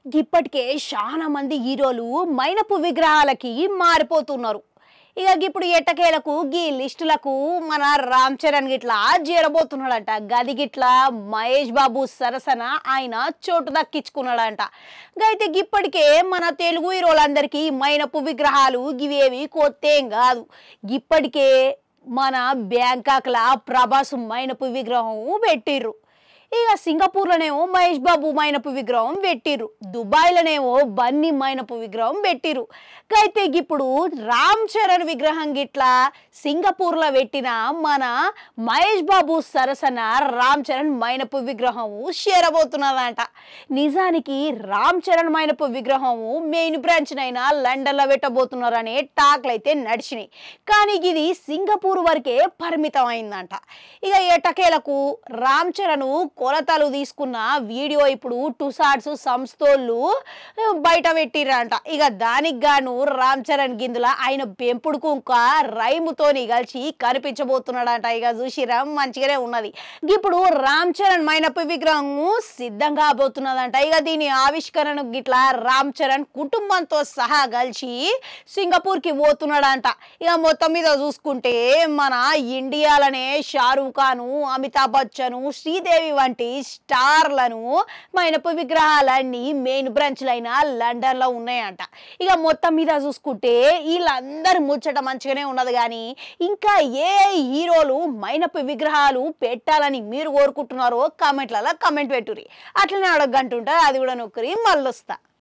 ఇప్పటికే చాలా మంది హీరోలు మైనపు విగ్రహాలకి మారిపోతున్నారు. ఇక ఇప్పుడు ఎట్టకేలకు గీ లిస్టులకు మన రామ్ చరణ్ గిట్లా చేరబోతున్నాడంట. గది గిట్లా మహేష్ బాబు సరసన ఆయన చోటు దక్కించుకున్నాడంట. అయితే ఇప్పటికే మన తెలుగు హీరోలందరికీ మైనపు విగ్రహాలు గివేవి కొత్తేం కాదు. ఇప్పటికే మన బ్యాంకాక్లా ప్రభాస్ మైనపు విగ్రహం పెట్టిర్రు. ఇక సింగపూర్లోనేమో మహేష్ బాబు మైనపు విగ్రహం పెట్టిర్రు. దుబాయ్లోనేమో బన్నీ మైనపు విగ్రహం పెట్టిర్రు. అయితే ఇప్పుడు రామ్ చరణ్ విగ్రహం గిట్లా సింగపూర్లో పెట్టిన మన మహేష్ బాబు సరసన రామ్ చరణ్ మైనపు విగ్రహం చేరబోతున్నదంట. నిజానికి రామ్ చరణ్ మైనపు విగ్రహం మెయిన్ బ్రాంచ్నైనా లండన్లో పెట్టబోతున్నారనే టాక్లు అయితే నడిచినాయి. కానీ ఇది సింగపూర్ వరకే పరిమితం అయిందంట. ఇక ఎటకేలకు రామ్ చరణ్ కొలతలు తీసుకున్న వీడియో ఇప్పుడు టుసాడ్స్ సంస్థోళ్ళు బయట పెట్టిరంట. ఇక దానికి గాను రామ్ చరణ్ గిందుల ఆయన పెంపుడు కుంక రైముతోని కలిసి కనిపించబోతున్నాడంట. ఇక చూసిరా మంచిగానే ఉన్నది. ఇప్పుడు రామ్ చరణ్ మైనపు విగ్రహం సిద్ధంగా కాబోతున్నదంట. ఇక దీని ఆవిష్కరణ గిట్లా రామ్ చరణ్ కుటుంబంతో సహా కలిసి సింగపూర్కి పోతున్నాడంట. ఇక మొత్తం మీద చూసుకుంటే మన ఇండియాలోనే షారూక్ ఖాన్, అమితాబ్ బచ్చన్, శ్రీదేవి వంటి స్టార్లను మైనపు విగ్రహాలన్నీ మెయిన్ బ్రాంచ్లైన లండన్లో ఉన్నాయంట. ఇక మొత్తం మీద చూసుకుంటే వీళ్ళందరూ ముచ్చట మంచిగానే ఉన్నది. కానీ ఇంకా ఏ హీరోలు మైనపు విగ్రహాలు పెట్టాలని మీరు కోరుకుంటున్నారో కామెంట్లలో కామెంట్ పెట్టుర్రి. అట్లనే అడగంటుంటే అది కూడా నొక్కరి మళ్ళొస్తా.